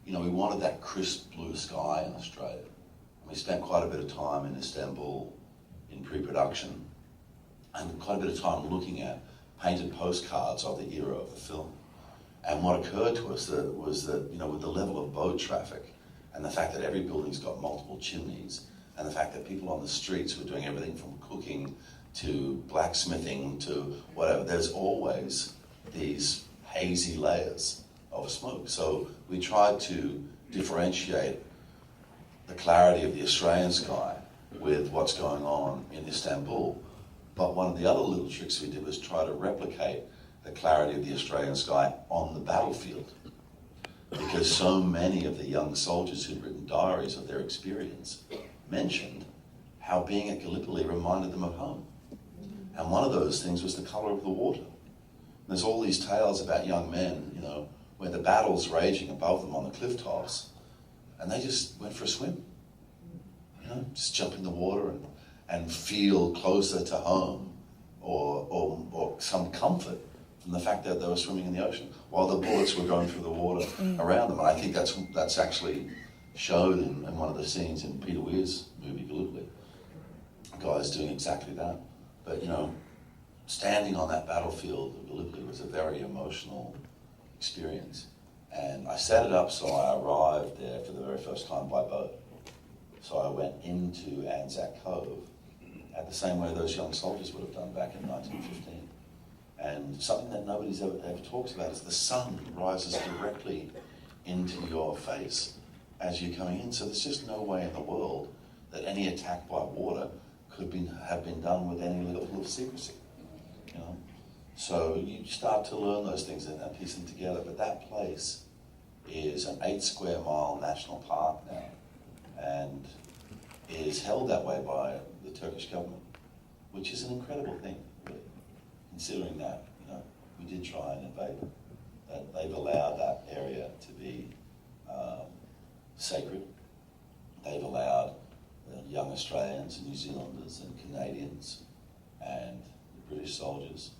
we wanted that crisp blue sky in Australia. And we spent quite a bit of time in Istanbul in pre-production and quite a bit of time looking at painted postcards of the era of the film. And what occurred to us was that, with the level of boat traffic and the fact that every building's got multiple chimneys and the fact that people on the streets were doing everything from cooking to blacksmithing to whatever, there's always these hazy layers of smoke. So we tried to differentiate the clarity of the Australian sky with what's going on in Istanbul. But one of the other little tricks we did was try to replicate the clarity of the Australian sky on the battlefield. Because so many of the young soldiers who'd written diaries of their experience mentioned how being at Gallipoli reminded them of home. And one of those things was the colour of the water. There's all these tales about young men, where the battle's raging above them on the cliff tops, and they just went for a swim. Just jump in the water and feel closer to home or some comfort from the fact that they were swimming in the ocean while the bullets were going through the water around them. And I think that's actually shown in one of the scenes in Peter Weir's movie Gallipoli. The guy's doing exactly that. But standing on that battlefield of Gallipoli was a very emotional experience. And I set it up so I arrived there for the very first time by boat. So I went into Anzac Cove at the same way those young soldiers would have done back in 1915. And something that nobody's ever talks about is the sun rises directly into your face as you're coming in. So there's just no way in the world that any attack by water could have been done with any level of secrecy. So you start to learn those things and piece them together. But that place is an 8 square mile national park now, and is held that way by the Turkish government, which is an incredible thing, really, considering that we did try and invade them. That they've allowed that area to be sacred. They've allowed young Australians and New Zealanders and Canadians and the British soldiers,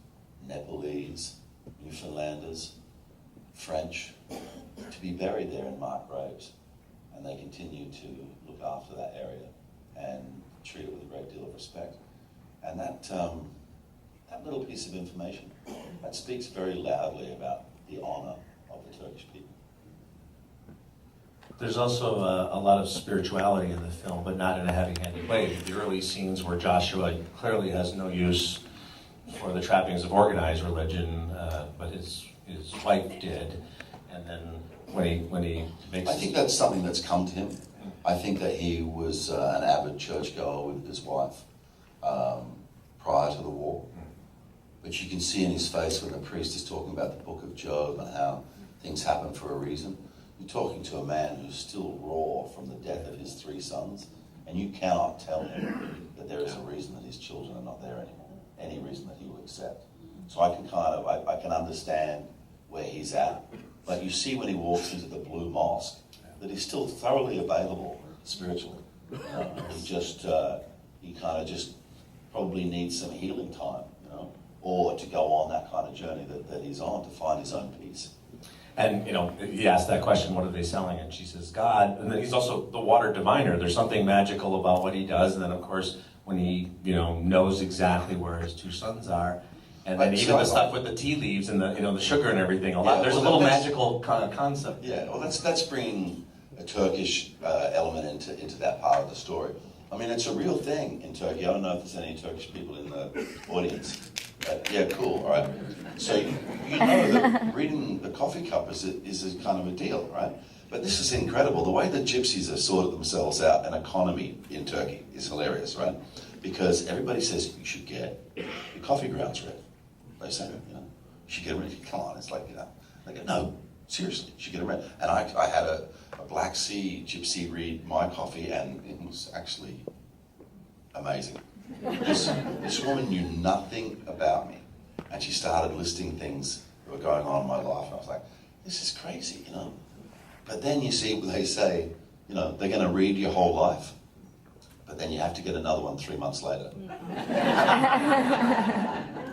Nepalese, Newfoundlanders, French, to be buried there in marked graves. And they continue to look after that area and treat it with a great deal of respect. And that little piece of information, that speaks very loudly about the honour of the Turkish people. There's also a lot of spirituality in the film, but not in a heavy-handed way. The early scenes where Joshua clearly has no use for the trappings of organized religion, but his wife did. And then when he makes... I think that's something that's come to him. I think that he was an avid churchgoer with his wife prior to the war. But you can see in his face when the priest is talking about the book of Job and how things happen for a reason. You're talking to a man who's still raw from the death of his 3 sons, and you cannot tell him that there is a reason that his children are not there anymore, any reason that he will accept. So I can understand where he's at. But you see when he walks into the Blue Mosque that he's still thoroughly available spiritually. He kind of just probably needs some healing time, or to go on that kind of journey that he's on to find his own peace. And, he asked that question, what are they selling? And she says, God. And then he's also the water diviner. There's something magical about what he does. And then, of course, when he, knows exactly where his 2 sons are, and then even the stuff with the tea leaves and the sugar and everything, there's a little magical kind of concept. Yeah, well, that's bringing a Turkish element into that part of the story. I mean, it's a real thing in Turkey. I don't know if there's any Turkish people in the audience. Yeah, cool, all right. So you know that reading the coffee cup is a kind of a deal, right? But this is incredible. The way the gypsies have sorted themselves out, an economy in Turkey, is hilarious, right? Because everybody says you should get your coffee grounds red. They say, you should get them red. Come on, it's like, they go, no, seriously, you should get them red. And I had a Black Sea gypsy read my coffee, and it was actually amazing. This woman knew nothing about me, and she started listing things that were going on in my life, and I was like, this is crazy, But then you see, they say, they're going to read your whole life, but then you have to get another one 3 months later.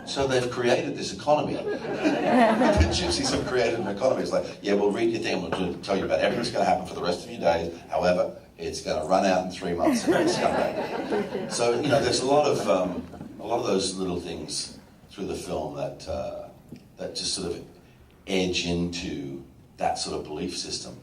So they've created this economy. The gypsies have created an economy. It's like, yeah, we'll read your thing, we'll tell you about everything that's going to happen for the rest of your days. However, it's going to run out in 3 months and then it's come back. So, you know, there's a lot of those little things through the film that just sort of edge into that sort of belief system.